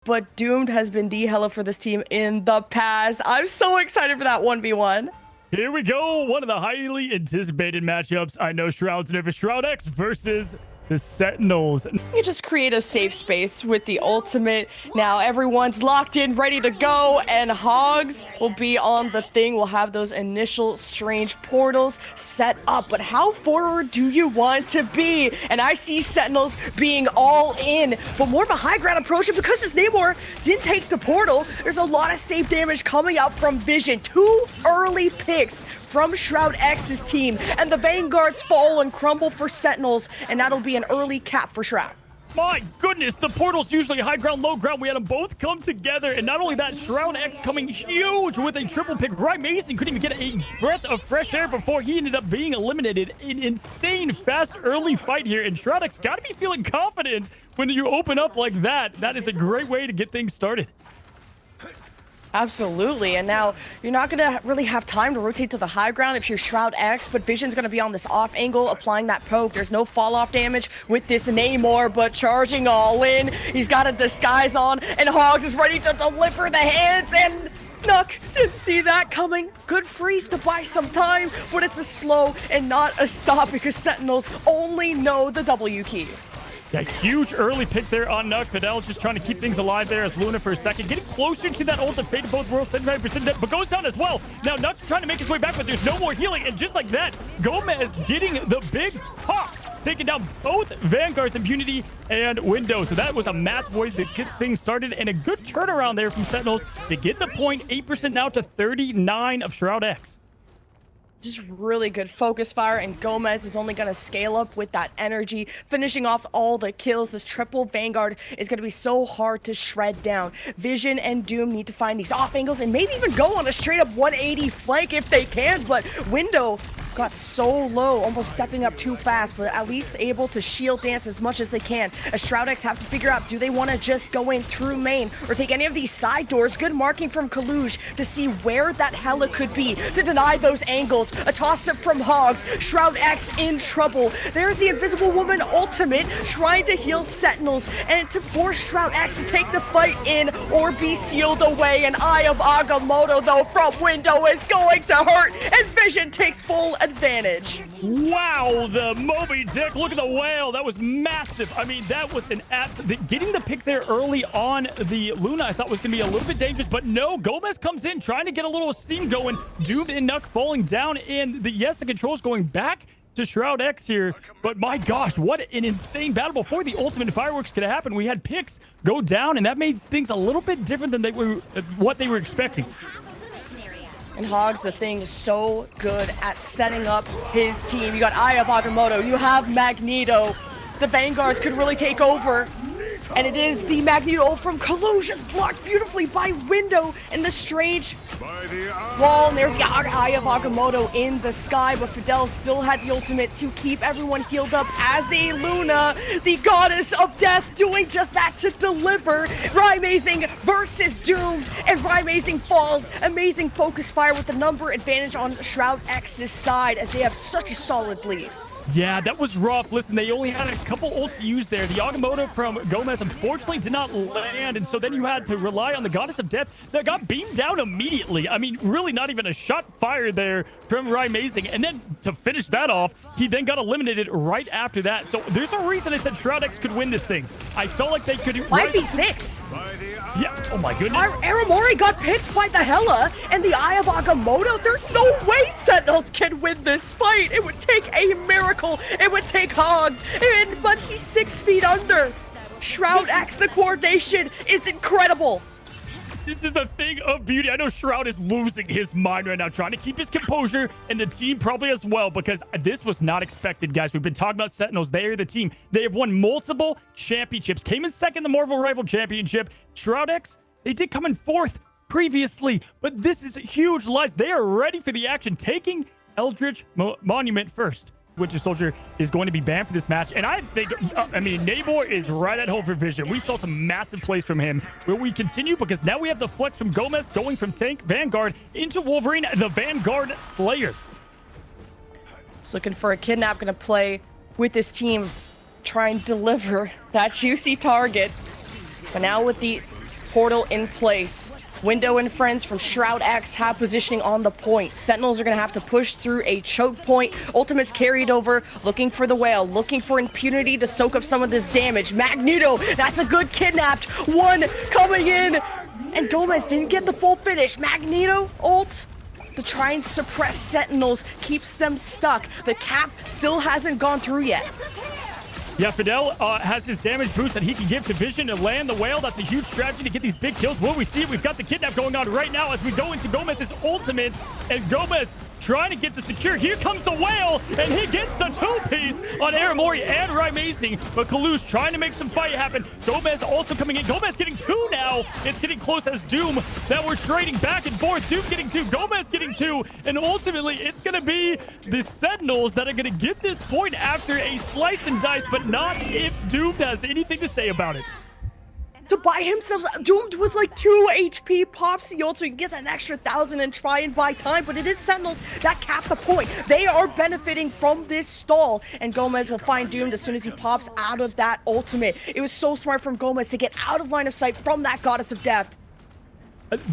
but Doomed has been the hella for this team in the past. I'm so excited for that 1v1. Here we go. One of the highly anticipated matchups. I know Shroud's nervous. Shroud X versus the Sentinels. You just create a safe space with the ultimate. Now everyone's locked in, ready to go, and Hogs will be on the thing. We'll have those initial strange portals set up, but how forward do you want to be? And I see Sentinels being all in, but more of a high ground approach, and because his Namor didn't take the portal, there's a lot of safe damage coming out from Vision. 2 early picks from Shroud X's team, and the Vanguards fall and crumble for Sentinels, and that'll be an early cap for Shroud. My goodness, the portal's usually high ground, low ground. We had them both come together, and not only that, Shroud X coming huge with a triple pick. Mason couldn't even get a breath of fresh air before he ended up being eliminated. An insane, fast, early fight here, and Shroud X got to be feeling confident when you open up like that. That is a great way to get things started. Absolutely, and now you're not going to really have time to rotate to the high ground if you're Shroud X, but Vision's going to be on this off angle, applying that poke. There's no fall-off damage with this Namor, but charging all in. He's got a disguise on, and Hogs is ready to deliver the hands, and Nook didn't see that coming. Good freeze to buy some time, but it's a slow and not a stop because Sentinels only know the W key. Yeah, huge early pick there on Nook. Fidel's just trying to keep things alive there as Luna for a second. Getting closer to that ult of Fate of both worlds, 75% dead, but goes down as well. Now Nook's trying to make his way back, but there's no more healing. And just like that, Gomez getting the big pop, taking down both Vanguard's Impunity and Window. So that was a massive way to get things started, and a good turnaround there from Sentinels to get the point. 8% now to 39 of Shroud X. Just really good focus fire, and Gomez is only going to scale up with that energy, finishing off all the kills. This triple Vanguard is going to be so hard to shred down. Vision and Doom need to find these off angles and maybe even go on a straight up 180 flank if they can, but Window got so low, almost stepping up too fast, but at least able to shield dance as much as they can. As Shroud X have to figure out, do they want to just go in through main or take any of these side doors? Good marking from Kaluj to see where that hella could be to deny those angles. A toss-up from Hogs. Shroud X in trouble. There's the Invisible Woman ultimate trying to heal Sentinels and to force Shroud X to take the fight in or be sealed away. An Eye of Agamotto, though, from Window is going to hurt, and Vision takes full advantage. Wow, the Moby Dick, look at the whale. That was massive. I mean, that was an getting the pick there early on the Luna I thought was going to be a little bit dangerous, but no, Gomez comes in trying to get a little steam going. Doomed and Nook falling down, and the controls going back to Shroud X here, but my gosh, what an insane battle. Before the ultimate fireworks could happen, we had picks go down, and that made things a little bit different than what they were expecting. And Hogs, the thing, is so good at setting up his team. You got Eye of Agamotto, you have Magneto. The Vanguards could really take over. And it is the Magneto ult from Collusion, blocked beautifully by Window in the strange wall. And there's the Eye of Agamotto in the sky, but Fidel still had the ultimate to keep everyone healed up as the Luna, the goddess of death, doing just that to deliver. Amazing versus Doomed, and Amazing falls. Amazing focus fire with the number advantage on Shroud X's side as they have such a solid lead. Yeah, that was rough. Listen, they only had a couple ults to use there. The Agamotto from Gomez unfortunately did not land, and so then you had to rely on the Goddess of Death that got beamed down immediately. I mean, really not even a shot fired there from Amazing. And then to finish that off, he then got eliminated right after that. So there's a reason I said Shroud X could win this thing. I felt like they could... 5v6. Yeah, oh my goodness. Aramori got picked by the Hela, and the Eye of Agamotto. There's no way Sentinels can win this fight. It would take a miracle. It would take Hogs, but he's 6 feet under. Shroud X, the coordination is incredible. This is a thing of beauty. I know Shroud is losing his mind right now, trying to keep his composure, and the team probably as well, because this was not expected, guys. We've been talking about Sentinels. They are the team. They have won multiple championships. Came in second in the Marvel Rivals Championship. Shroud X, they did come in 4th previously, but this is a huge loss. They are ready for the action, taking Eldritch Monument first. Winter Soldier is going to be banned for this match, and I think, I mean, Namor is right at home for Vision. We saw some massive plays from him. Will we continue? Because now we have the flex from Gomez going from Tank Vanguard into Wolverine, the Vanguard Slayer. Just looking for a Kidnap, gonna play with this team, try and deliver that juicy target. But now with the Portal in place. Window and friends from Shroud X have positioning on the point. Sentinels are going to have to push through a choke point. Ultimates carried over, looking for the whale, looking for impunity to soak up some of this damage. Magneto, that's a good kidnapped. One coming in, and Gomez didn't get the full finish. Magneto ult to try and suppress Sentinels, keeps them stuck. The cap still hasn't gone through yet. Yeah, Fidel has his damage boost that he can give to Vision to land the whale. That's a huge strategy to get these big kills. Will we see it? We've got the kidnap going on right now as we go into Gomez's ultimate. And Gomez trying to get the secure. Here comes the whale, and he gets the two-piece on Aramori and Rymazing. But Kalush trying to make some fight happen. Gomez also coming in. Gomez getting two now. It's getting close as Doom that we're trading back and forth. Doom getting two, Gomez getting two. And ultimately, it's going to be the Sentinels that are going to get this point after a slice and dice, but not if Doom has anything to say about it. To buy himself, Doomed was like 2 HP, pops the ult so he gets an extra 1,000 and try and buy time, but it is Sentinels that cap the point. They are benefiting from this stall, and Gomez will find Doomed as soon as he pops out of that ultimate. It was so smart from Gomez to get out of line of sight from that Goddess of Death.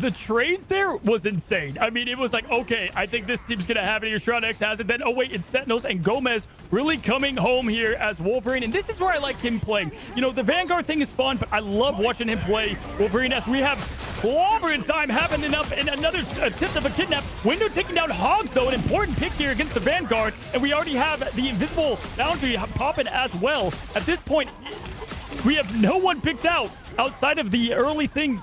The trades there was insane. I mean, it was like, okay, I think this team's going to have it here. Shroud X has it. Then, oh, wait, it's Sentinels and Gomez really coming home here as Wolverine. And this is where I like him playing. You know, the Vanguard thing is fun, but I love watching him play Wolverine as we have clobbering time happening up and another attempt of a kidnap. Window taking down Hogs, though, an important pick here against the Vanguard. And we already have the invisible boundary popping as well. At this point, we have no one picked out outside of the early thing.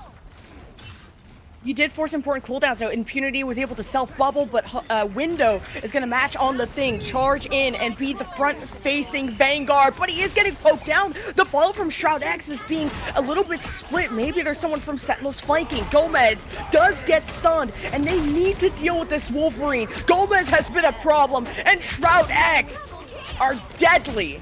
You did force important cooldowns, so Impunity was able to self-bubble, but Window is going to match on the thing, charge in, and be the front-facing Vanguard, but he is getting poked down. The follow from Shroud X is being a little bit split. Maybe there's someone from Sentinels flanking. Gomez does get stunned, and they need to deal with this Wolverine. Gomez has been a problem, and Shroud X are deadly.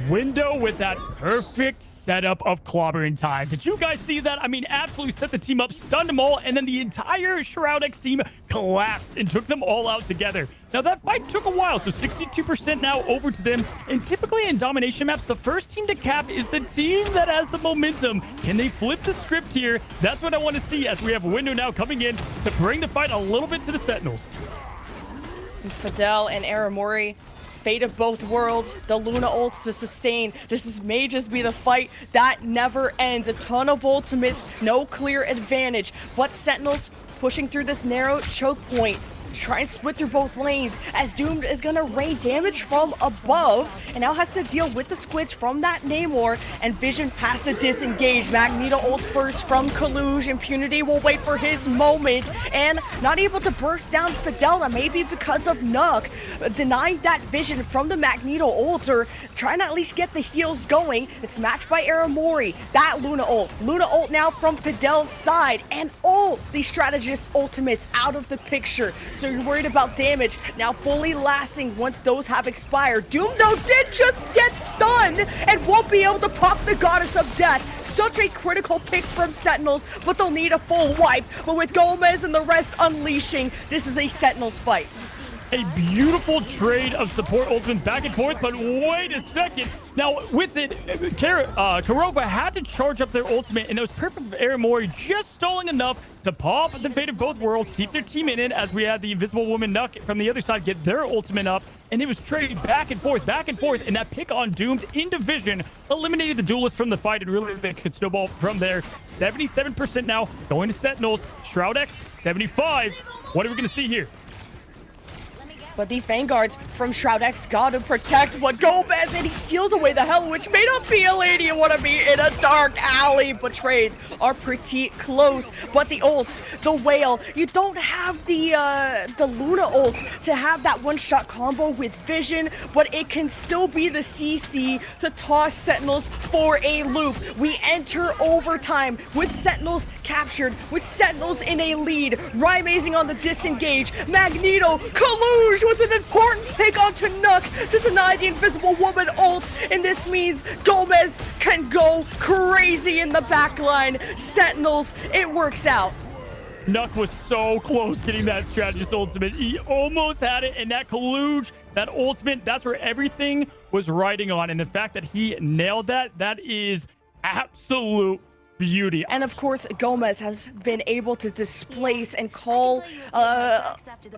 Window with that perfect setup of clobbering time. Did you guys see that? I mean, absolutely set the team up, stunned them all, and then the entire Shroud X team collapsed and took them all out together. Now, that fight took a while, so 62% now over to them. And typically in domination maps, the first team to cap is the team that has the momentum. Can they flip the script here? That's what I want to see as we have Window now coming in to bring the fight a little bit to the Sentinels. Fidel and Aramori, fate of both worlds, the Luna ults to sustain. May just be the fight that never ends. A ton of ultimates, no clear advantage, but Sentinels pushing through this narrow choke point. Try and split through both lanes as Doomed is gonna rain damage from above and now has to deal with the squids from that Namor, and Vision has to disengage. Magneto ult first from Kalush. Impunity will wait for his moment and not able to burst down Fidel, maybe because of Nuck denying that vision from the Magneto ult, or trying to at least get the heals going. It's matched by Aramori. That Luna ult now from Fidel's side, and all the strategist ultimates out of the picture. So you're worried about damage now fully lasting once those have expired. Doom, though, did just get stunned and won't be able to pop the Goddess of Death. Such a critical pick from Sentinels, but they'll need a full wipe. But with Gomez and the rest unleashing, this is a Sentinels fight. A beautiful trade of support ultimates back and forth, but wait a second. Now, with it, Karova had to charge up their ultimate, and it was perfect for Aramori, just stalling enough to pop the fate of both worlds, keep their team in it, as we had the Invisible Woman Nuck from the other side get their ultimate up, and it was traded back and forth, and that pick on Doomed in Division eliminated the duelist from the fight, and really they could snowball from there. 77% now, going to Sentinels. Shroud X, 75. What are we going to see here? But these Vanguards from Shroud X gotta protect what Gomez, and he steals away the Hell, which may not be a lady you want to be in a dark alley, but trades are pretty close. But the ults, the Whale, you don't have the Luna ult to have that one-shot combo with Vision, but it can still be the CC to toss Sentinels for a loop. We enter overtime with Sentinels captured, with Sentinels in a lead. Rymazing on the disengage. Magneto, Kalush with an important pick onto Nuck to deny the Invisible Woman ult, and this means Gomez can go crazy in the backline. Sentinels, it works out. Nuck was so close getting that strategist ultimate. He almost had it, and that Kalush, that ultimate, that's where everything was riding on. And the fact that he nailed that, that is absolute beauty. And of course, Gomez has been able to displace and call,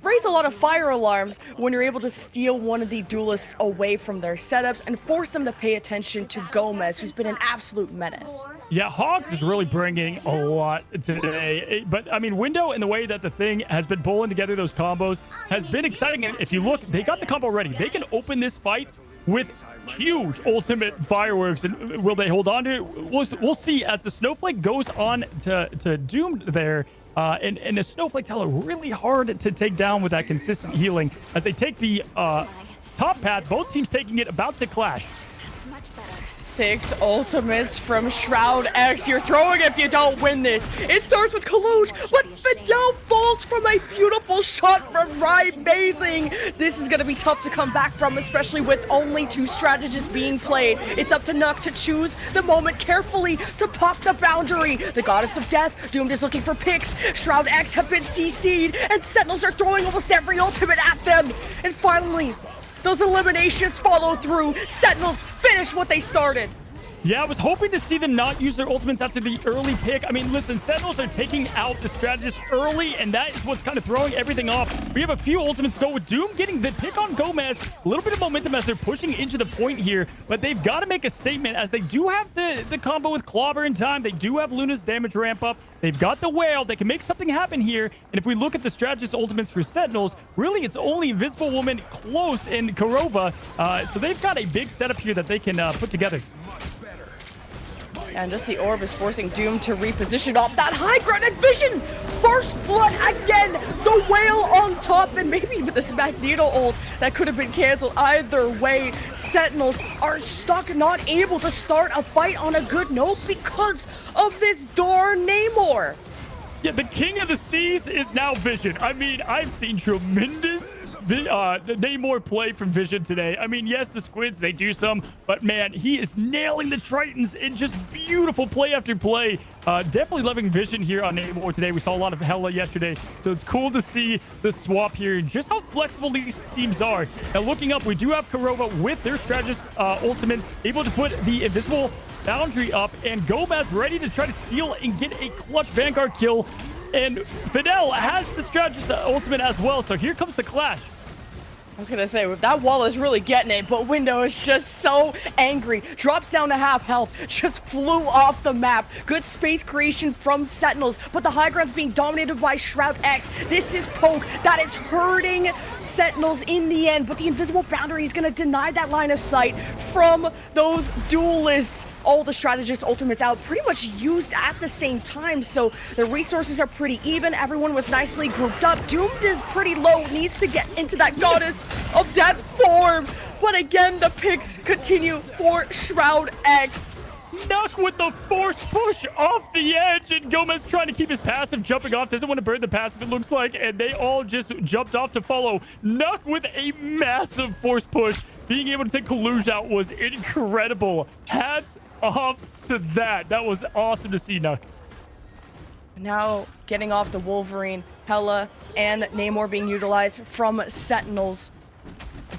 raise a lot of fire alarms when you're able to steal one of the duelists away from their setups and force them to pay attention to Gomez, who's been an absolute menace. Yeah, Hogs is really bringing a lot today. But, I mean, Window and the way that the thing has been pulling together those combos has been exciting. And if you look, they got the combo ready. They can open this fight with huge ultimate fireworks. And will they hold on to it? We'll see as the Snowflake goes on to Doomed there. And the Snowflake Teller really hard to take down with that consistent healing. As they take the top path, both teams taking it, about to clash. 6 ultimates from Shroud X. You're throwing if you don't win this. It starts with Kalush, but Fidel falls from a beautiful shot from Amazing. This is going to be tough to come back from, especially with only 2 strategists being played. It's up to Nuck to choose the moment carefully to pop the boundary. The Goddess of Death, Doomed is looking for picks. Shroud X have been CC'd, and Sentinels are throwing almost every ultimate at them. And finally, those eliminations follow through. Sentinels finish what they started. Yeah, I was hoping to see them not use their ultimates after the early pick. I mean, listen, Sentinels are taking out the strategist early, and that is what's kind of throwing everything off. We have a few ultimates go with Doom getting the pick on Gomez. A little bit of momentum as they're pushing into the point here, but they've got to make a statement as they do have the combo with Clobber in time. They do have Luna's damage ramp up. They've got the Whale. They can make something happen here. And if we look at the strategist ultimates for Sentinels, really it's only Invisible Woman, Close, and Kurova. So they've got a big setup here that they can put together. And just the orb is forcing Doom to reposition off that high ground, and Vision! First blood again! The Whale on top, and maybe even this Magneto ult that could have been canceled. Either way, Sentinels are stuck, not able to start a fight on a good note because of this darn Namor. Yeah, the King of the Seas is now Vision. I mean, I've seen tremendous the Namor play from Vision today. I mean, yes, the Squids, they do some, but man, he is nailing the Tritons in just beautiful play after play. Definitely loving Vision here on Namor today. We saw a lot of Hela yesterday, so it's cool to see the swap here and just how flexible these teams are. Now, looking up, we do have Kurova with their strategist ultimate, able to put the invisible boundary up, and Gomez ready to try to steal and get a clutch Vanguard kill. And Fidel has the strategist ultimate as well, so here comes the clash. I was gonna say, that wall is really getting it, but Window is just so angry. Drops down to half health, just flew off the map. Good space creation from Sentinels, but the high ground's being dominated by Shroud X. This is poke that is hurting Sentinels in the end, but the invisible boundary is gonna deny that line of sight from those duelists. All the strategist ultimates out pretty much used at the same time, so the resources are pretty even. Everyone was nicely grouped up. Doomed is pretty low, needs to get into that Goddess of Death form, but again the picks continue for Shroud X. Nuck with the force push off the edge, and Gomez trying to keep his passive, jumping off, doesn't want to burn the passive, it looks like, and they all just jumped off to follow. Nuck with a massive force push. Being able to take Kalush out was incredible. Hats off to that. That was awesome to see, Nuck. Now getting off the Wolverine, Hela, and Namor being utilized from Sentinels.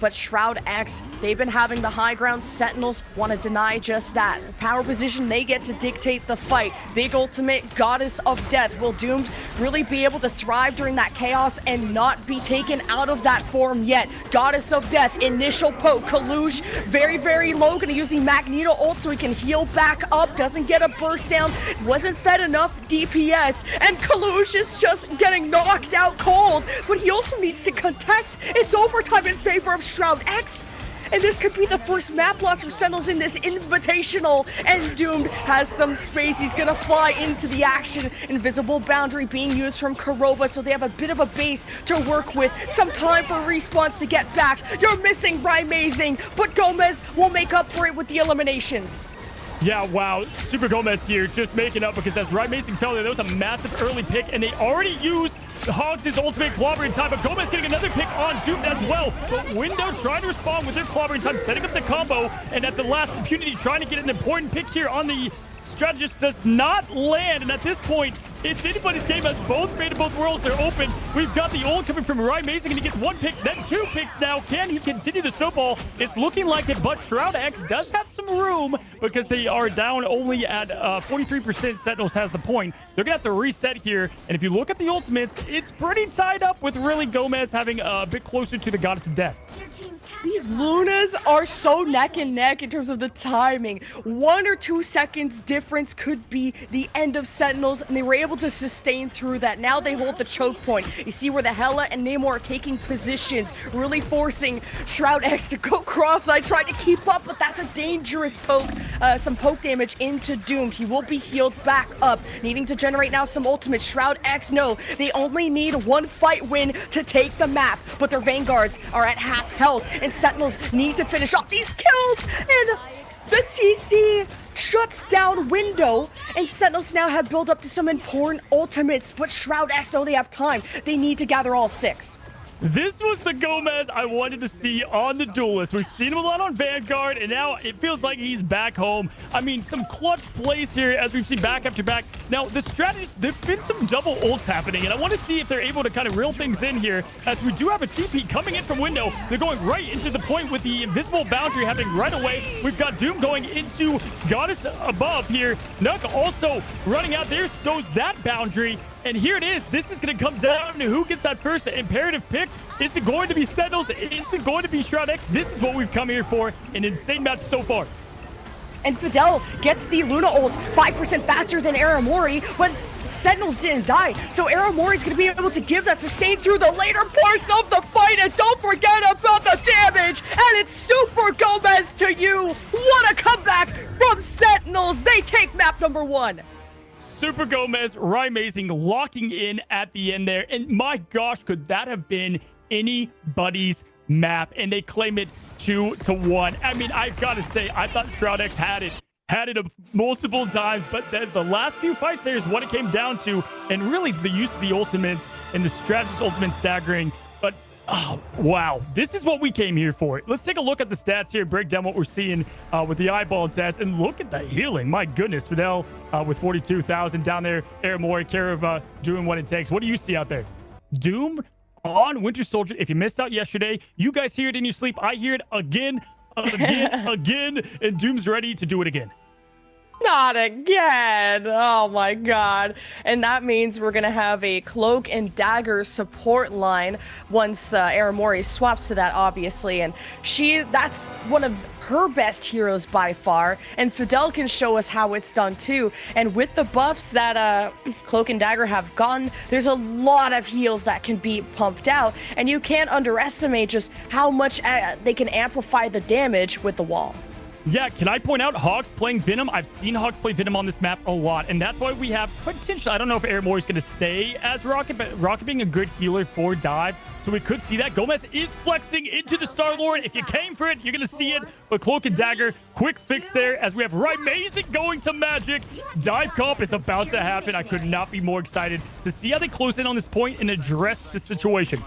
But Shroud X, they've been having the high ground. Sentinels want to deny just that. Power position, they get to dictate the fight. Big ultimate, Goddess of Death. Will Doomed really be able to thrive during that chaos and not be taken out of that form yet? Goddess of Death, initial poke. Kalush, very, very low. Gonna use the Magneto ult so he can heal back up. Doesn't get a burst down. Wasn't fed enough DPS. And Kalush is just getting knocked out cold. But he also needs to contest. It's overtime in favor of Shroud X, and this could be the first map loss for Sentinels in this invitational, and Doomed has some space. He's gonna fly into the action. Invisible boundary being used from Kurova, so they have a bit of a base to work with. Some time for respawns to get back. You're missing Amazing, but Gomez will make up for it with the eliminations. Yeah, wow. Super Gomez here just making up, because as Amazing fell there, that was a massive early pick, and they already used Hogs' ultimate clobber in time, but Gomez getting another pick on Doomed as well. But Window trying to respond with their clobber in time, setting up the combo, and at the last opportunity trying to get an important pick here on the strategist does not land. And at this point, it's anybody's game as both Fate of both worlds are open. We've got the ult coming from Ryan Mason. Going to get 1 pick, then 2 picks now. Can he continue the snowball? It's looking like it, but Shroud X does have some room because they are down only at 43%. Sentinels has the point. They're going to have to reset here. And if you look at the ultimates, it's pretty tied up with really Gomez having a bit closer to the Goddess of Death. These Lunas are so neck and neck in terms of the timing. 1 or 2 seconds difference could be the end of Sentinels, and they were able to sustain through that. Now they hold the choke point. You see where the Hela and Namor are taking positions, really forcing Shroud X to go cross-eyed, trying to keep up, but that's a dangerous poke. Some poke damage into Doomed. He will be healed back up, needing to generate now some ultimate. Shroud X, no, they only need 1 fight win to take the map, but their Vanguards are at half health, and Sentinels need to finish off these kills, and the CC shuts down window, and Sentinels now have built up to some important ultimates, but Shroud X know they have time. They need to gather all 6. This was the Gomez I wanted to see on the Duelist. We've seen him a lot on Vanguard, and now it feels like he's back home. I mean, some clutch plays here as we've seen back after back. Now, the strategies, there've been some double ults happening, and I want to see if they're able to kind of reel things in here, as we do have a TP coming in from window. They're going right into the point with the invisible boundary happening right away. We've got Doom going into Goddess above here. Nuck also running out there, stows that boundary. And here it is. This is going to come down to who gets that first imperative pick. Is it going to be Sentinels? Is it going to be Shroud X? This is what we've come here for. An insane match so far. And Fidel gets the Luna ult 5% faster than Aramori, but Sentinels didn't die. So Aramori is going to be able to give that sustain through the later parts of the fight. And don't forget about the damage. And it's Super Gomez to you. What a comeback from Sentinels. They take map number 1. Super Gomez, Amazing, locking in at the end there. And my gosh, could that have been anybody's map? And they claim it 2-1. I mean, I've got to say, I thought Shroud X had it multiple times, but the last few fights there is what it came down to. And really the use of the ultimates and the strategist ultimate staggering. But oh, wow, this is what we came here for. Let's take a look at the stats here, break down what we're seeing with the eyeball test, and look at the healing. My goodness, Fidel with 42,000 down there. Aramori, care of doing what it takes. What do you see out there? Doom on Winter Soldier. If you missed out yesterday, you guys hear it in your sleep. I hear it again, again, and Doom's ready to do it again. Not again. Oh my god. And that means we're gonna have a Cloak and Dagger support line once Aramori swaps to that, obviously. And that's one of her best heroes by far. And Fidel can show us how it's done too. And with the buffs that Cloak and Dagger have gotten, there's a lot of heals that can be pumped out. And you can't underestimate just how much they can amplify the damage with the wall. Yeah, can I point out Hogs playing Venom? I've seen Hogs play Venom on this map a lot, and that's why we have potential. I don't know if Aramori is going to stay as Rocket, but Rocket being a good healer for dive, so we could see that. Gomez is flexing into the Star-Lord. If you came for it, you're going to see it. But Cloak and Dagger, quick fix there as we have Amazing going to Magic. Dive comp is about to happen. I could not be more excited to see how they close in on this point and address the situation.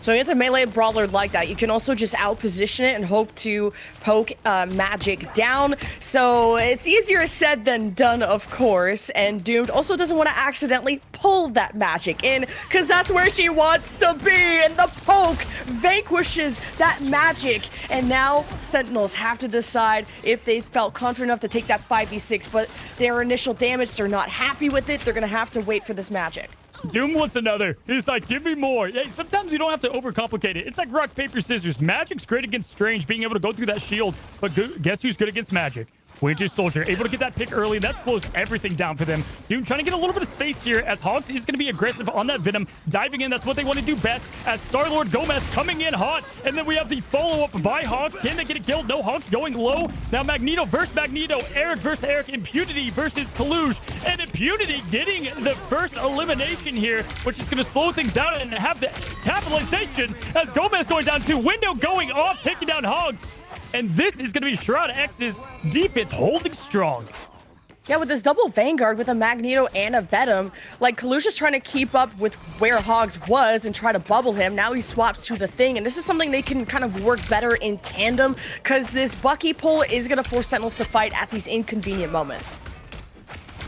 So against a melee brawler like that, you can also just outposition it and hope to poke Magic down. So it's easier said than done, of course. And Doomed also doesn't want to accidentally pull that Magic in, because that's where she wants to be. And the poke vanquishes that Magic. And now Sentinels have to decide if they felt confident enough to take that 5v6. But their initial damage, they're not happy with it. They're going to have to wait for this Magic. Doom wants another. He's like, give me more. Hey, sometimes you don't have to overcomplicate it. It's like rock, paper, scissors. Magic's great against Strange, being able to go through that shield. But guess who's good against Magic? Winter Soldier, able to get that pick early. That slows everything down for them. Doom trying to get a little bit of space here as Hogs is going to be aggressive on that Venom. Diving in, that's what they want to do best. As Star-Lord Gomez coming in hot. And then we have the follow-up by Hogs. Can they get it killed? No, Hogs going low. Now Magneto versus Magneto. Eric versus Eric. Impunity versus Kalush. And Impunity getting the first elimination here, which is going to slow things down and have the capitalization as Gomez going down to Window going off, taking down Hogs. And this is going to be Shroud X's defense holding strong. Yeah, with this double Vanguard with a Magneto and a Venom, like Kalush is trying to keep up with where Hogs was and try to bubble him. Now he swaps to the Thing, and this is something they can kind of work better in tandem, because this Bucky pull is going to force Sentinels to fight at these inconvenient moments.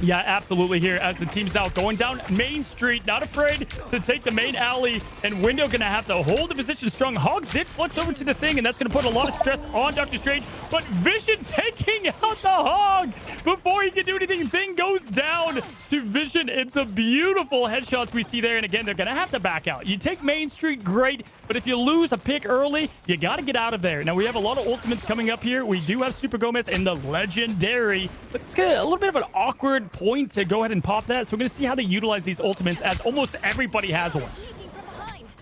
Yeah, absolutely here as the team's now going down Main Street, not afraid to take the main alley, and Window gonna have to hold the position strong. Hogs did flex over to the thing, and that's gonna put a lot of stress on Dr. Strange, but Vision taking out the Hogs before he can do anything. Thing goes down to Vision. It's a beautiful headshots we see there, and again, they're gonna have to back out. You take Main Street, great, but if you lose a pick early, you gotta get out of there. Now, we have a lot of ultimates coming up here. We do have Super Gomez and the Legendary, but it's a little bit of an awkward point to go ahead and pop that. So we're going to see how they utilize these ultimates, as almost everybody has one.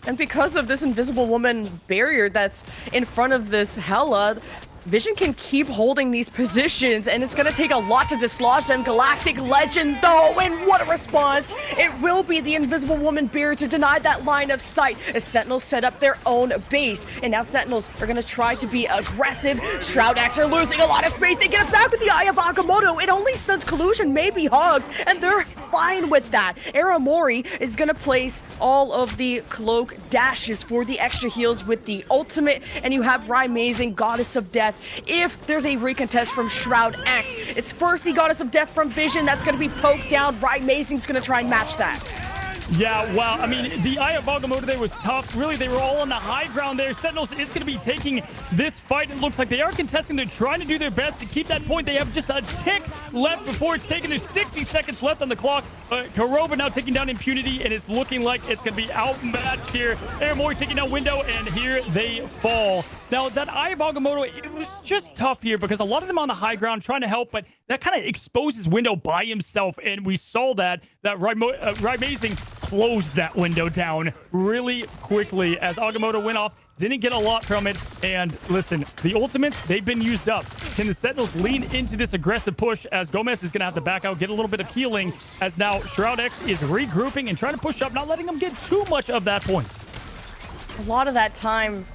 And because of this Invisible Woman barrier that's in front of this Hela, Vision can keep holding these positions, and it's going to take a lot to dislodge them. Galactic Legend, though, and what a response. It will be the Invisible Woman barrier to deny that line of sight as Sentinels set up their own base. And now Sentinels are going to try to be aggressive. Shroud X are losing a lot of space. They get it back with the Eye of Agamotto. It only stuns Collusion, maybe Hogs, and they're fine with that. Aramori is going to place all of the cloak dashes for the extra heals with the ultimate, and you have Amazing, Goddess of Death. If there's a recontest from Shroud X, it's first the Goddess of Death from Vision that's going to be poked down. Amazing's going to try and match that. Yeah, wow. I mean, the Eye of Agamotto there was tough. Really, they were all on the high ground there. Sentinels is going to be taking this fight. It looks like they are contesting. They're trying to do their best to keep that point. They have just a tick left before it's taken. There's 60 seconds left on the clock. Karoba now taking down Impunity, and it's looking like it's going to be outmatched here. Aramori taking down Window, and here they fall. Now, that Eye of Agamotto, it was just tough here because a lot of them on the high ground trying to help, but that kind of exposes Window by himself, and we saw that Amazing closed that window down really quickly as Agamotto went off. Didn't get a lot from it. And listen, the ultimates, they've been used up. Can the Sentinels lean into this aggressive push as Gomez is going to have to back out, get a little bit of healing as now Shroud X is regrouping and trying to push up, not letting them get too much of that point. A lot of that time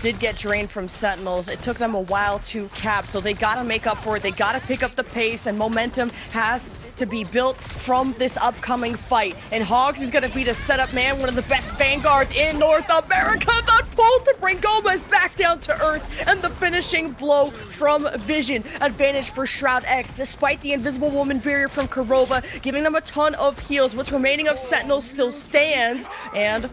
did get drained from Sentinels. It took them a while to cap, so they gotta make up for it. They gotta pick up the pace, and momentum has to be built from this upcoming fight. And Hogs is gonna be the setup man, one of the best vanguards in North America. The pull to bring Gomez back down to earth, and the finishing blow from Vision. Advantage for Shroud X, despite the Invisible Woman barrier from Karoba, giving them a ton of heals. What's remaining of Sentinels still stands, and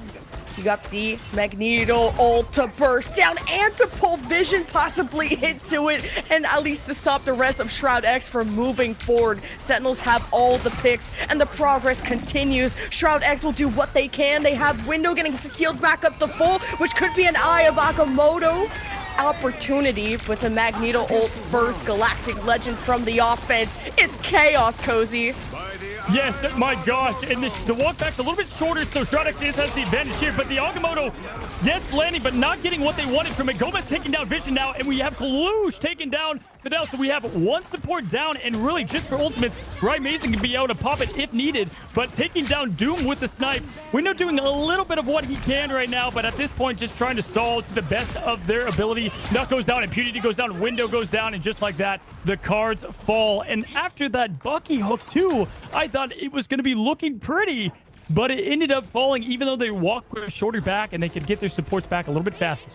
you got the Magneto ult to burst down and to pull Vision possibly into it, and at least to stop the rest of Shroud X from moving forward. Sentinels have all the picks, and the progress continues. Shroud X will do what they can. They have Window getting healed back up to full, which could be an Eye of Agamotto opportunity, but a Magneto ult first. Galactic Legend from the offense. It's chaos, Cozy. Yes, my gosh, and the walk back's a little bit shorter, so Shroud X has the advantage here, but the Agamotto, yes, landing, but not getting what they wanted from it. Gomez taking down Vision now, and we have Kalush taking down Fidel, so we have one support down, and really just for ultimates, Amazing can be able to pop it if needed, but taking down Doom with the snipe. Window doing a little bit of what he can right now, but at this point, just trying to stall to the best of their ability. Nut goes down, Impunity goes down, Window goes down, and just like that, the cards fall. And after that Bucky hook too, I thought it was going to be looking pretty, but it ended up falling even though they walked with a shorter back and they could get their supports back a little bit faster.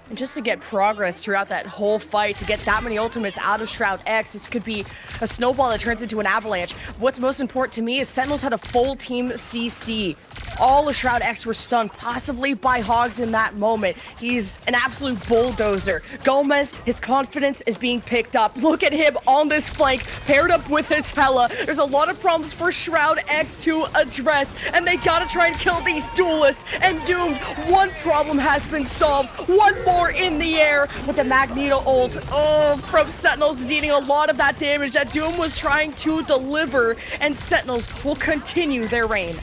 And just to get progress throughout that whole fight, to get that many ultimates out of Shroud X, this could be a snowball that turns into an avalanche. What's most important to me is Sentinels had a full team CC. All of Shroud X were stunned, possibly by Hogs in that moment. He's an absolute bulldozer. Gomez, his confidence is being picked up. Look at him on this flank, paired up with his Hela. There's a lot of problems for Shroud X to address, and they gotta try and kill these duelists. And Doom, one problem has been solved. One more in the air with the Magneto ult from Sentinels is eating a lot of that damage that Doom was trying to deliver, and Sentinels will continue their reign.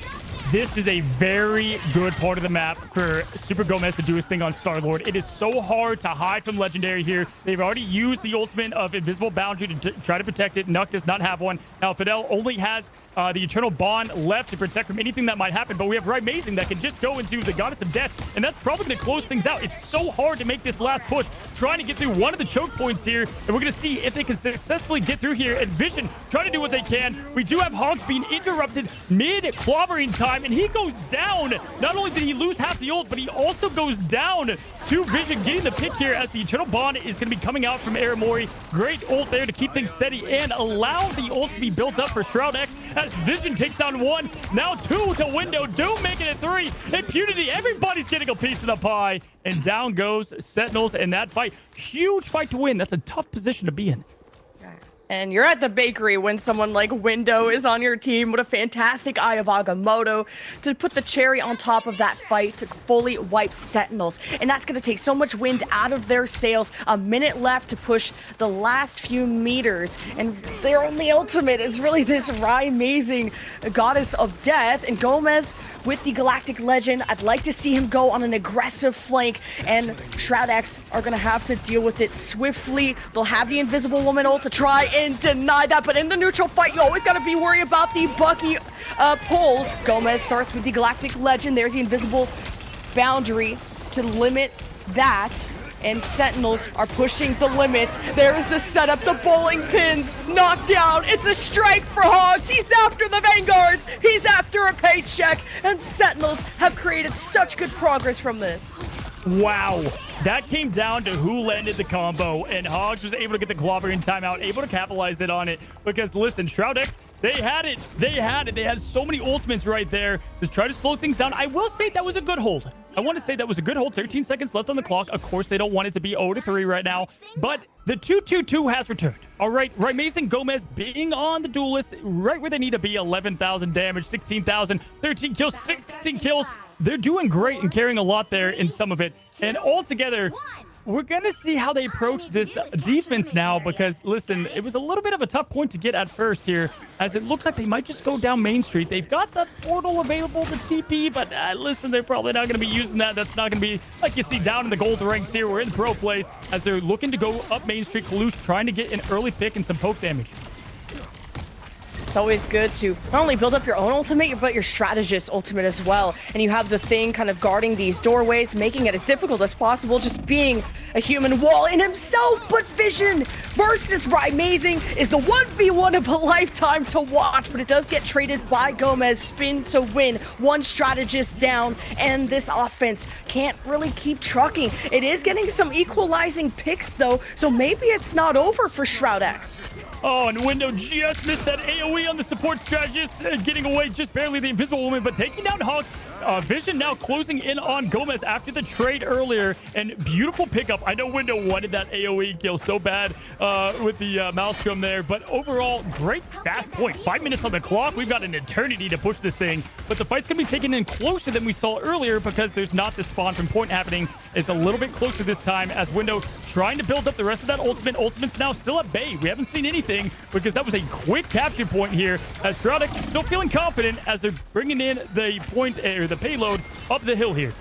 This is a very good part of the map for Super Gomez to do his thing on Star-Lord. It is so hard to hide from Legendary here. They've already used the ultimate of Invisible Boundary to try to protect it. Nuck does not have one. Now, Fidel only has the Eternal Bond left to protect from anything that might happen, but we have Amazing that can just go into the Goddess of Death, and that's probably going to close things out. It's so hard to make this last push, trying to get through one of the choke points here, and we're going to see if they can successfully get through here, and Vision trying to do what they can. We do have Hogs being interrupted mid-clobbering time, time, and he goes down. Not only did he lose half the ult, but he also goes down to Vision, getting the pick here as the Eternal Bond is going to be coming out from Aramori. Great ult there to keep things steady and allow the ult to be built up for Shroud X as Vision takes down 1. Now 2 to Window. Doom making it 3. Impunity, everybody's getting a piece of the pie. And down goes Sentinels in that fight. Huge fight to win. That's a tough position to be in. And you're at the bakery when someone like Window is on your team with a fantastic Eye of Agamotto to put the cherry on top of that fight to fully wipe Sentinels. And that's going to take so much wind out of their sails. A minute left to push the last few meters. And their only ultimate is really this amazing Goddess of Death. And Gomez with the Galactic Legend, I'd like to see him go on an aggressive flank. And ShroudX are going to have to deal with it swiftly. They'll have the Invisible Woman ult to try and deny that, but in the neutral fight, you always got to be worried about the Bucky pull. Gomez starts with the Galactic Legend. There's the Invisible Boundary to limit that, and Sentinels are pushing the limits. There is the setup, the bowling pins, knocked down. It's a strike for Hogs. He's after the Vanguards. He's after a paycheck, and Sentinels have created such good progress from this. Wow, that came down to who landed the combo, and Hogs was able to get the clobber in timeout, able to capitalize it on it, because listen, Shroud X, they had it. They had so many ultimates right there to try to slow things down. I will say that was a good hold. I want to say that was a good hold. 13 seconds left on the clock. Of course, they don't want it to be 0-3 right now, but the 2-2-2 has returned. All right, Mason Gomez being on the duel list right where they need to be. 11,000 damage, 16,000, 13 kills, 16 kills. They're doing great and carrying a lot there in some of it. And altogether, we're going to see how they approach this defense now because, listen, it was a little bit of a tough point to get at first here as it looks like they might just go down Main Street. They've got the portal available to TP, but listen, they're probably not going to be using that. That's not going to be like you see down in the gold ranks here. We're in the pro plays as they're looking to go up Main Street. Kalush trying to get an early pick and some poke damage. It's always good to not only build up your own ultimate, but your strategist ultimate as well. And you have the thing kind of guarding these doorways, making it as difficult as possible, just being a human wall in himself. But Vision versus Amazing is the 1v1 of a lifetime to watch, but it does get traded by Gomez. Spin to win. One strategist down, and this offense can't really keep trucking. It is getting some equalizing picks, though, so maybe it's not over for Shroud X. Oh, and Window just missed that AoE on the support strategist, getting away just barely the Invisible Woman, but taking down Hawks. Vision now closing in on Gomez after the trade earlier, and beautiful pickup. I know Window wanted that AoE kill so bad with the Maelstrom there, but overall, great fast point. 5 minutes on the clock. We've got an eternity to push this thing, but the fight's going to be taken in closer than we saw earlier because there's not this spawn from point happening. It's a little bit closer this time as Window trying to build up the rest of that ultimate. Ultimate's now still at bay. We haven't seen anything because that was a quick capture point here as ShroudX is still feeling confident as they're bringing in the point or the payload up the hill here.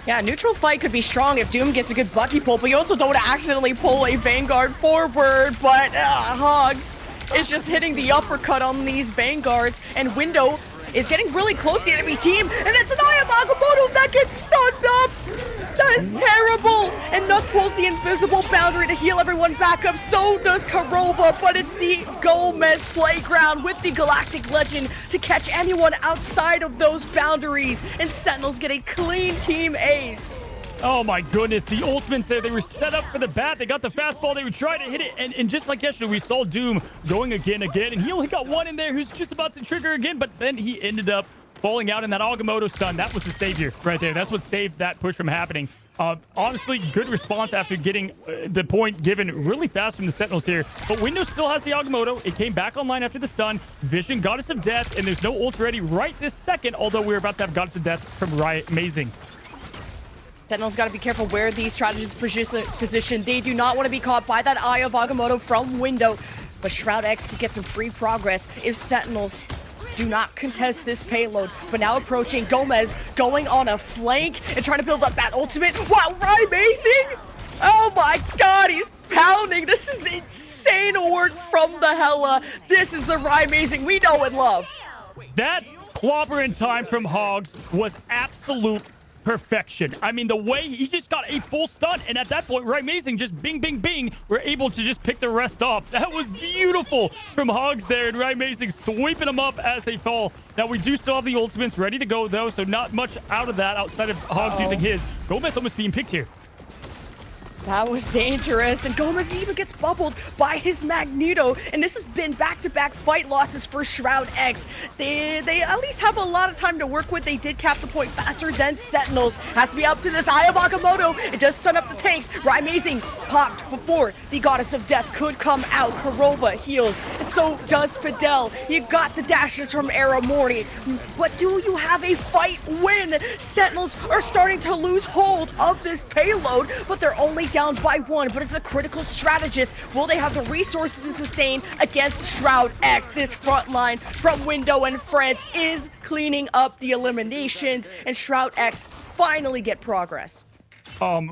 Yeah, neutral fight could be strong if Doom gets a good Bucky pull, but you also don't want to accidentally pull a Vanguard forward, but Hogs is just hitting the uppercut on these Vanguards, and Window is getting really close to the enemy team, and it's an Eye of Agamotto that gets stunned up! That is terrible! And Nook pulls the Invisible Boundary to heal everyone back up, so does Karova, but it's the Gomez playground with the Galactic Legend to catch anyone outside of those boundaries, and Sentinels get a clean team ace. Oh my goodness, the ultimates there, they were set up for the bat, they got the fastball, they were trying to hit it, and just like yesterday, we saw Doom going again, and he only got one in there who's just about to trigger again, but then he ended up falling out in that Agamotto stun. That was the savior right there. That's what saved that push from happening. Honestly, good response after getting the point given really fast from the Sentinels here. But Windows still has the Agamotto. It came back online after the stun. Vision, Goddess of Death, and there's no ult ready right this second, although we're about to have Goddess of Death from Amazing. Sentinels got to be careful where these strategists position. They do not want to be caught by that Eye of Agamotto from Window. But Shroud X could get some free progress if Sentinels do not contest this payload. But now approaching Gomez, going on a flank and trying to build up that ultimate. Wow, Amazing! Oh my god, he's pounding. This is insane orb from the Hella. This is the Amazing we know and love. That clobber in time from Hogs was absolute perfection. I mean, the way he just got a full stun, and at that point, right, amazing, just bing, bing, bing, we're able to just pick the rest off. That was beautiful from Hogs there, and right, amazing, sweeping them up as they fall. Now, we do still have the ultimates ready to go, though, so not much out of that outside of Hogs using his. Gomez almost being picked here. That was dangerous, and Gomez even gets bubbled by his Magneto, and this has been back-to-back fight losses for Shroud X. They at least have a lot of time to work with. They did cap the point faster than Sentinels. Has to be up to this Eye of Agamotto. It does stun up the tanks. Amazing popped before the Goddess of Death could come out. Kurova heals, and so does Fidel. You got the dashes from Aramori, but do you have a fight win? Sentinels are starting to lose hold of this payload, but they're only down by one, but it's a critical strategist. Will they have the resources to sustain against Shroud X? This front line from Window and friends is cleaning up the eliminations, and Shroud X finally get progress.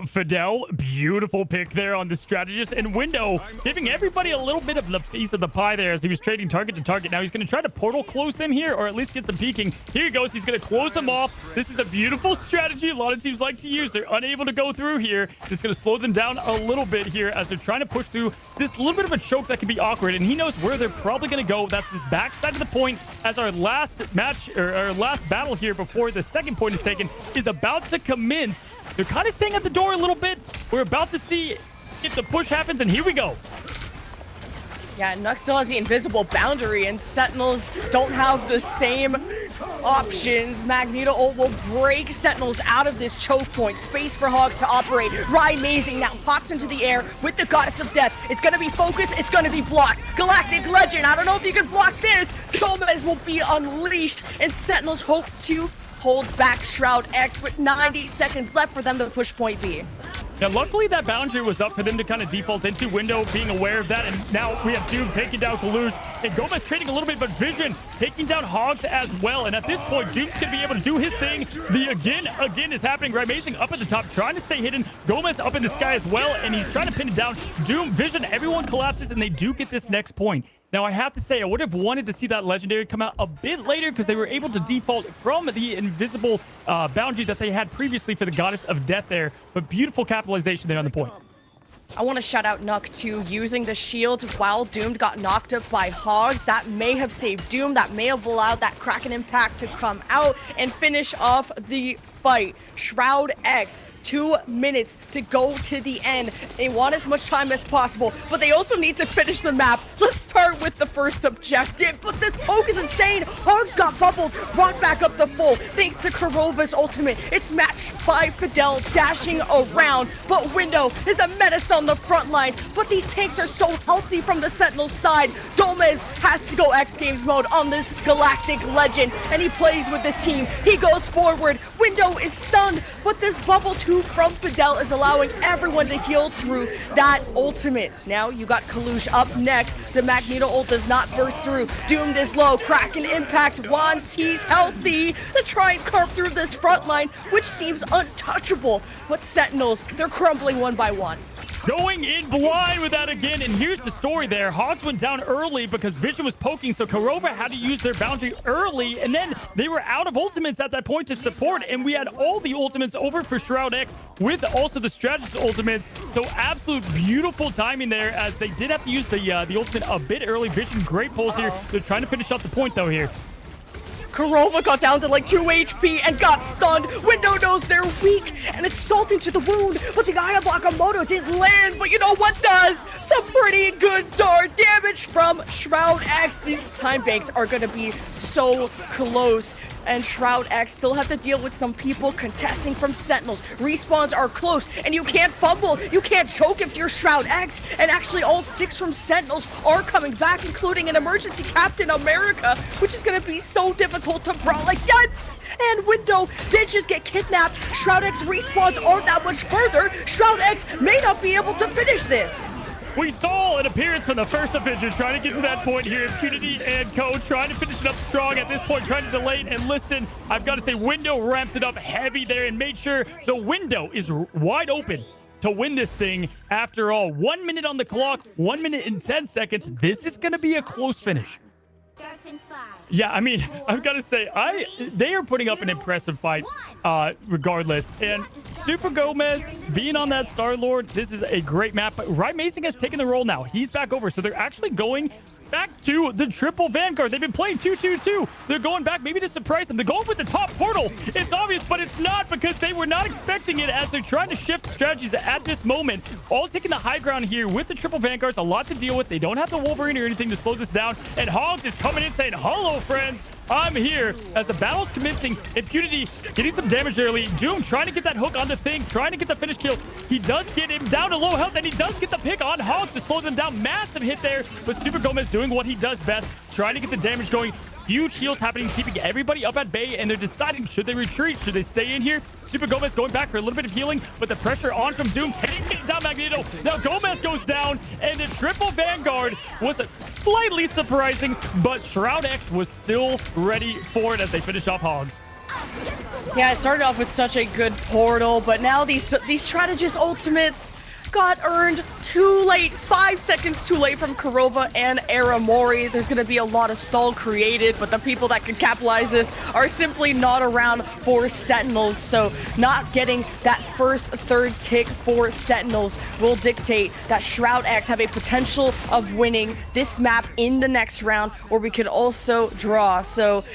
Fidel, beautiful pick there on the strategist, and Window giving everybody a little bit of the piece of the pie there as he was trading target to target. Now he's going to try to portal close them here, or at least get some peeking. Here he goes. He's going to close them off. This is a beautiful strategy a lot of teams like to use. They're unable to go through here. It's going to slow them down a little bit here as they're trying to push through this little bit of a choke that can be awkward, and he knows where they're probably going to go. That's this backside of the point as our last match, or our last battle here before the second point is taken, is about to commence. They're kind of staying at the door a little bit. We're about to see if the push happens, and here we go. Yeah, Nux still has the invisible boundary, and Sentinels don't have the same options. Magneto ult will break Sentinels out of this choke point. Space for Hogs to operate. Amazing now pops into the air with the Goddess of Death. It's going to be focused. It's going to be blocked. Galactic Legend. I don't know if you can block this. Gomez will be unleashed, and Sentinels hope to hold back Shroud X with 90 seconds left for them to push point B. Now, luckily, that boundary was up for them to kind of default into. Window being aware of that, and now we have Doom taking down Kalush, and Gomez trading a little bit, but Vision taking down Hogs as well. And at this point, Doom's going to be able to do his thing. The again is happening. Amazing up at the top, trying to stay hidden. Gomez up in the sky as well, and he's trying to pin it down. Doom, Vision, everyone collapses, and they do get this next point. Now, I have to say, I would have wanted to see that legendary come out a bit later because they were able to default from the invisible boundary that they had previously for the Goddess of Death there. But beautiful capitalization there on the point. I want to shout out Nuck too, using the shield while Doomed got knocked up by Hogs. That may have saved Doom. That may have allowed that Kraken impact to come out and finish off the fight. Shroud X, 2 minutes to go to the end. They want as much time as possible, but they also need to finish the map. Let's start with the first objective, but this poke is insane. Hogs got bubbled, brought back up to full, thanks to Kurova's ultimate. It's matched by Fidel dashing around, but Window is a menace on the front line, but these tanks are so healthy from the Sentinel side. Gomez has to go X Games mode on this Galactic Legend, and he plays with this team. He goes forward. Window is stunned, but this bubble 2 from Fidel is allowing everyone to heal through that ultimate. Now you got Kalush up next. The Magneto ult does not burst through. Doomed is low. Kraken impact wants he's healthy to try and carve through this front line, which seems untouchable. But Sentinels, they're crumbling one by one. Going in blind with that again, and here's the story there. Hogs went down early because Vision was poking, so Kurova had to use their boundary early, and then they were out of ultimates at that point to support, and we had all the ultimates over for Shroud X with also the strategist ultimates. So absolute beautiful timing there as they did have to use the ultimate a bit early. Vision, great pulls here. They're trying to finish off the point, though, here. Kurova got down to like 2 HP and got stunned. Window knows they're weak, and it's salting to the wound, but the Eye of Agamotto didn't land, but you know what does? Some pretty good dart damage from Shroud X. These time banks are going to be so close. And Shroud X still have to deal with some people contesting from Sentinels. Respawns are close, and you can't fumble. You can't choke if you're Shroud X. And actually, all 6 from Sentinels are coming back, including an emergency Captain America, which is going to be so difficult to brawl against. And Window did just get kidnapped. Shroud X respawns aren't that much further. Shroud X may not be able to finish this. We saw an appearance from the first division trying to get to that point here. Impunity and Co. trying to finish it up strong at this point, trying to delay it. And listen, I've got to say, Window ramped it up heavy there and made sure the window is wide open to win this thing. After all, 1 minute on the clock, 1 minute and 10 seconds. This is going to be a close finish. Yeah, I mean, I've got to say, they are putting up an impressive fight regardless. And Super Gomez being on that Star-Lord, this is a great map. But Mason has taken the role now. He's back over. So they're actually going back to the triple Vanguard. They've been playing 2-2-2. They're going back maybe to surprise them. They're going with the top portal. It's obvious, but it's not because they were not expecting it as they're trying to shift strategies at this moment. All taking the high ground here with the triple Vanguards. A lot to deal with. They don't have the Wolverine or anything to slow this down. And Hogs is coming in saying, hello, friends. I'm here as the battle's commencing. Impunity getting some damage early. Doom trying to get that hook on the thing, trying to get the finish kill. He does get him down to low health, and he does get the pick on Hogs to slow them down. Massive hit there, but Super Gomez doing what he does best, trying to get the damage going. Huge heals happening, keeping everybody up at bay, and they're deciding, should they retreat? Should they stay in here? Super Gomez going back for a little bit of healing, but the pressure on from Doom, taking down Magneto. Now Gomez goes down, and the triple Vanguard was slightly surprising, but Shroud X was still ready for it as they finish off Hogs. Yeah, it started off with such a good portal, but now these strategist ultimates got earned too late, 5 seconds too late from Kurova and Aramori. There's going to be a lot of stall created, but the people that can capitalize this are simply not around for Sentinels. So not getting that first third tick for Sentinels will dictate that Shroud X have a potential of winning this map in the next round, or we could also draw. So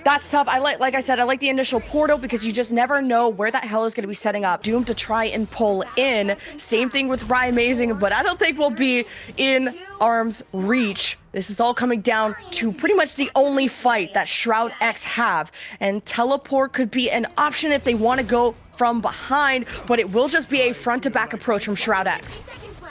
that's tough. Like I said, I like the initial portal because you just never know where that hell is going to be setting up. Doom to try and pull in. Same thing with Amazing, but I don't think we'll be in arm's reach. This is all coming down to pretty much the only fight that Shroud X have. And teleport could be an option if they want to go from behind, but it will just be a front-to-back approach from Shroud X.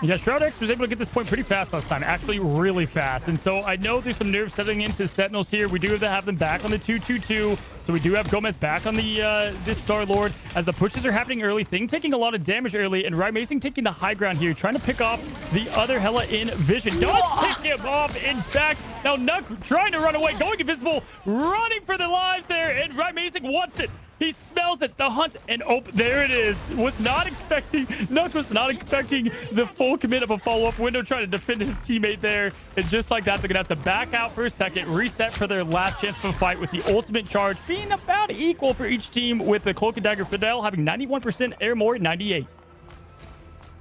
Yeah, Shroud X was able to get this point pretty fast last time, actually really fast. And so I know there's some nerves settling into Sentinels here. We do have to have them back on the 2-2-2. So we do have Gomez back on the this Star-Lord as the pushes are happening early. Thing taking a lot of damage early, and Amazing taking the high ground here, trying to pick off the other Hela in Vision. Does pick him off, in fact. Now Nuck trying to run away, going invisible, running for their lives there, and Amazing wants it. He smells it, the hunt, and oh, there it is. Nuck was not expecting the full commit of a follow-up window, trying to defend his teammate there. And just like that, they're going to have to back out for a second, reset for their last chance of a fight with the ultimate charge being about equal for each team, with the Cloak and Dagger Fidel having 91%, Aramore 98%.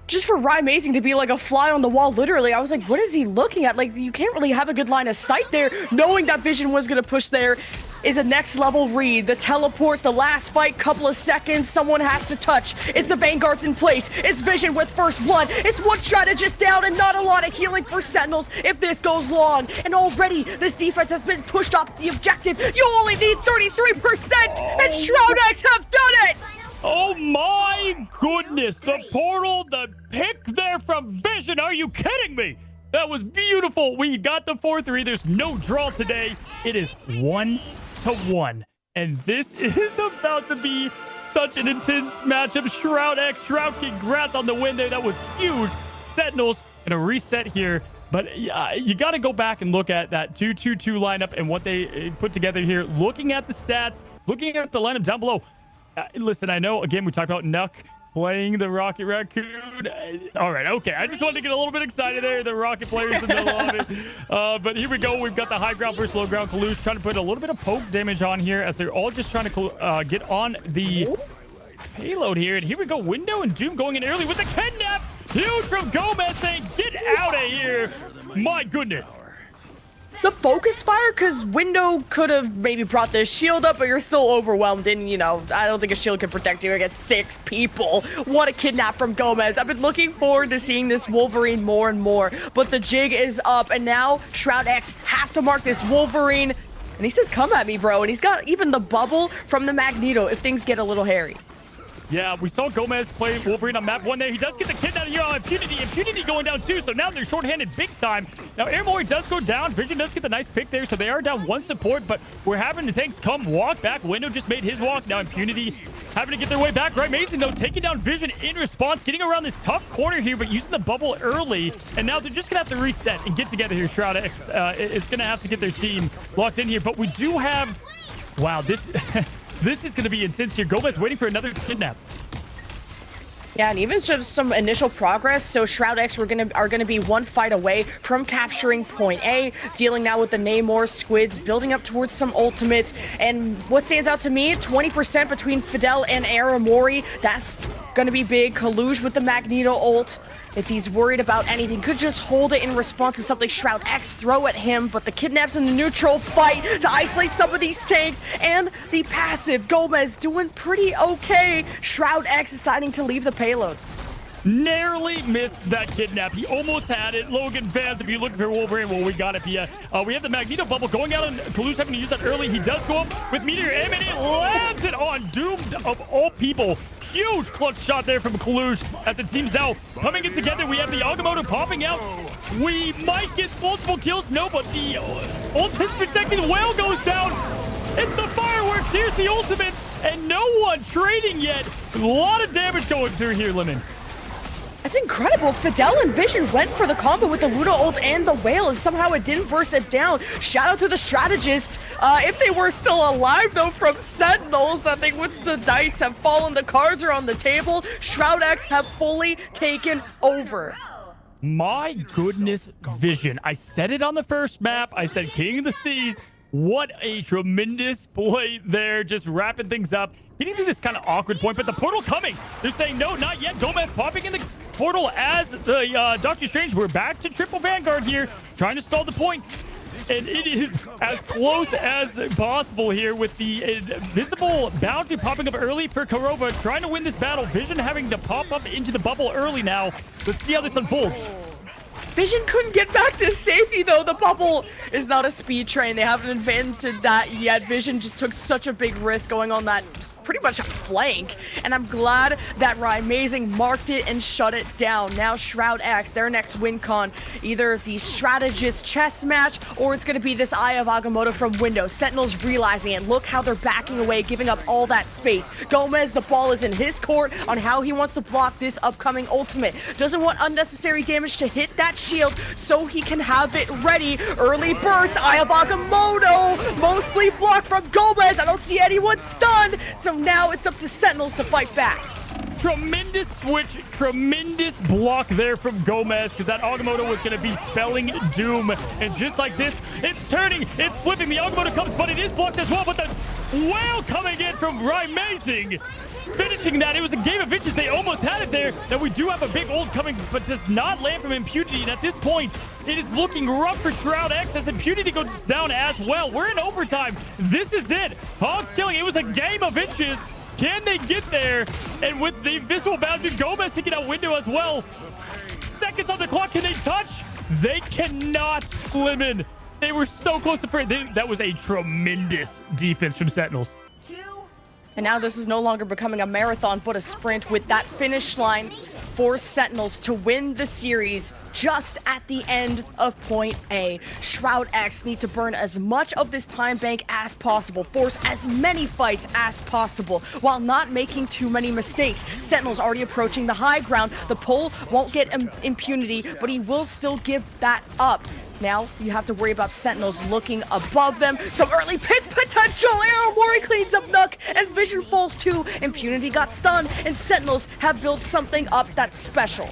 Just for Amazing to be like a fly on the wall, literally, I was like, what is he looking at? Like, you can't really have a good line of sight there. Knowing that Vision was going to push there is a next level read. The teleport, the last fight, couple of seconds, someone has to touch. It's the Vanguards in place. It's Vision with first blood. It's one strategist down and not a lot of healing for Sentinels if this goes long. And already this defense has been pushed off the objective. You only need 33%, and Shroud X have done it! Oh my goodness, the portal, the pick there from Vision. Are you kidding me? That was beautiful. We got the 4-3. There's no draw today. It is 1-1. And this is about to be such an intense matchup. Shroud X, Shroud, congrats on the win there. That was huge. Sentinels gonna reset here. But you got to go back and look at that 2-2-2 lineup and what they put together here. Looking at the stats, looking at the lineup down below. Listen, I know, again, we talked about Nuck playing the Rocket Raccoon. All right, okay. I just wanted to get a little bit excited there. The Rocket players in the lobby. But here we go. We've got the high ground versus low ground Kalush trying to put a little bit of poke damage on here as they're all just trying to get on the payload here. And here we go. Window and Doom going in early with the kidnap. Huge from Gomez saying, get out of here. My goodness. The focus fire, because Window could have maybe brought the shield up, but you're still overwhelmed, and, you know, I don't think a shield can protect you against 6 people. What a kidnap from Gomez. I've been looking forward to seeing this Wolverine more and more, but the jig is up, and now Shroud X have to mark this Wolverine, and he says, come at me, bro, and he's got even the bubble from the Magneto if things get a little hairy. Yeah, we saw Gomez play Wolverine on map 1 there. He does get the kid out of here on Impunity. Impunity going down too, so now they're shorthanded big time. Now, Aramori does go down. Vision does get the nice pick there, so they are down 1 support, but we're having the tanks come walk back. Window just made his walk. Now, Impunity having to get their way back. Amazing, though, taking down Vision in response, getting around this tough corner here, but using the bubble early. And now they're just going to have to reset and get together here. Shroud X is going to have to get their team locked in here, but we do have... Wow, this... This is going to be intense here. Gomez waiting for another kidnap. Yeah, and even just some initial progress. So Shroud X are gonna be one fight away from capturing point A, dealing now with the Namor squids, building up towards some ultimates. And what stands out to me, 20% between Fidel and Aramori. That's gonna be big. Kaluj with the Magneto ult. If he's worried about anything, could just hold it in response to something Shroud X throw at him, but the kidnaps in the neutral fight to isolate some of these tanks, and the passive Gomez doing pretty okay. Shroud X deciding to leave the payload. Narrowly missed that kidnap. He almost had it. Logan fans, if you're looking for Wolverine, well, we got it for you. We have the Magneto bubble going out, and Kalush having to use that early. He does go up with Meteor M, and it lands it on Doomed of all people. Huge clutch shot there from Kalush as the team's now coming in together. We have the Agamotto popping out. We might get multiple kills. No, but the ultimate's protecting. The whale goes down. It's the fireworks. Here's the ultimates, and no one trading yet. A lot of damage going through here, Lemon. That's incredible. Fidel and Vision went for the combo with the Luna ult and the whale, and somehow it didn't burst it down. Shout out to the strategists. If they were still alive, though, from Sentinels, I think once the dice have fallen, the cards are on the table. Shroud X have fully taken over. My goodness, Vision. I said it on the first map. I said King of the Seas. What a tremendous play there, just wrapping things up. Getting through this kind of awkward point, but the portal coming. They're saying, no, not yet. Gomez popping in the portal as the Doctor Strange. We're back to triple Vanguard here, trying to stall the point. And it is as close as possible here with the invisible boundary popping up early for Karova, trying to win this battle. Vision having to pop up into the bubble early now. Let's see how this unfolds. Vision couldn't get back to safety, though. The bubble is not a speed train. They haven't invented that yet. Vision just took such a big risk going on that pretty much a flank, and I'm glad that Amazing marked it and shut it down. Now Shroud X, their next win con, either the strategist chess match or it's going to be this Eye of Agamotto from Windows. Sentinels realizing it. Look how they're backing away, giving up all that space. Gomez, the ball is in his court on how he wants to block this upcoming ultimate. Doesn't want unnecessary damage to hit that shield so he can have it ready. Early burst, Eye of Agamotto, mostly blocked from Gomez. I don't see anyone stunned, so now it's up to Sentinels to fight back. Tremendous switch, tremendous block there from Gomez, because that Agamotto was going to be spelling doom. And just like this, it's turning, it's flipping. The Agamotto comes, but it is blocked as well. But the whale coming in from Amazing, finishing that. It was a game of inches. They almost had it there. Now we do have a big ult coming, but does not land from Impunity. And at this point, it is looking rough for Shroud X as Impunity goes down as well. We're in overtime. This is it. Hogs killing. It was a game of inches. Can they get there? And with the visual boundary, Gomez taking out window as well. Seconds on the clock. Can they touch? They cannot. Lemon. They were so close to free. That was a tremendous defense from Sentinels. And now this is no longer becoming a marathon, but a sprint, with that finish line for Sentinels to win the series just at the end of point A. Shroud X need to burn as much of this time bank as possible, force as many fights as possible, while not making too many mistakes. Sentinels already approaching the high ground. The pull won't get Impunity, but he will still give that up. Now you have to worry about Sentinels looking above them. Some early pit potential. Aramori cleans up Nook, and Vision falls too. Impunity got stunned, and Sentinels have built something up that's special.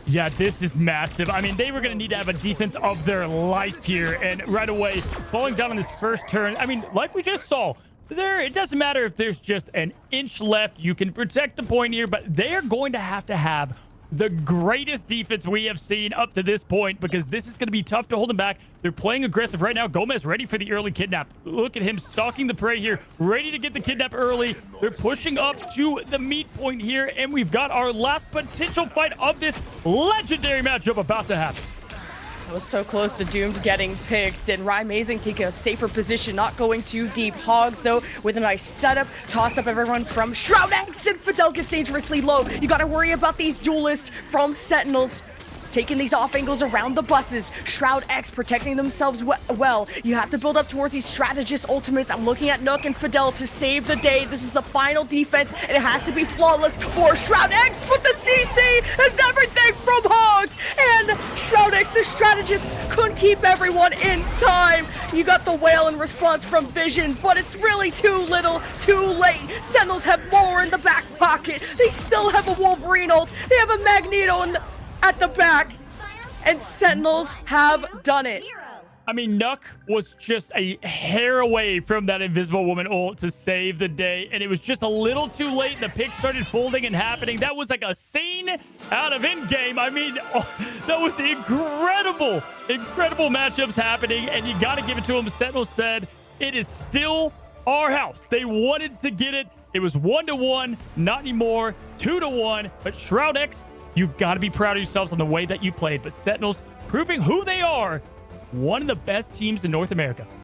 Yeah, this is massive. I mean, they were going to need to have a defense of their life here, and right away, falling down on this first turn. I mean, like we just saw, it doesn't matter if there's just an inch left. You can protect the point here, but they're going to have the greatest defense we have seen up to this point, because this is going to be tough to hold them back. They're playing aggressive right now. Gomez ready for the early kidnap. Look at him stalking the prey here, ready to get the kidnap early. They're pushing up to the meat point here, and we've got our last potential fight of this legendary matchup about to happen. I was so close to Doomed getting picked, and Amazing taking a safer position, not going too deep. Hogs, though, with a nice setup, tossed up everyone from Shroud X, and Fidel gets dangerously low. You gotta worry about these duelists from Sentinels. taking these off angles around the buses. Shroud X protecting themselves well. You have to build up towards these strategist ultimates. I'm looking at Nook and Fidel to save the day. This is the final defense, and it has to be flawless for Shroud X, but the CC has everything from Hogs, and Shroud X, the strategist, couldn't keep everyone in time. You got the whale in response from Vision, but it's really too little, too late. Sentinels have more in the back pocket. They still have a Wolverine ult. They have a Magneto at the back, and Sentinels have done it. I mean, Nook was just a hair away from that Invisible Woman ult to save the day, and it was just a little too late. The pick started folding and happening. That was like a scene out of Endgame. I mean, that was incredible matchups happening, and you got to give it to them. Sentinel said, it is still our house. They wanted to get it. It was 1-1, not anymore, 2-1, but Shroud X, you've got to be proud of yourselves on the way that you played, but Sentinels proving who they are, one of the best teams in North America.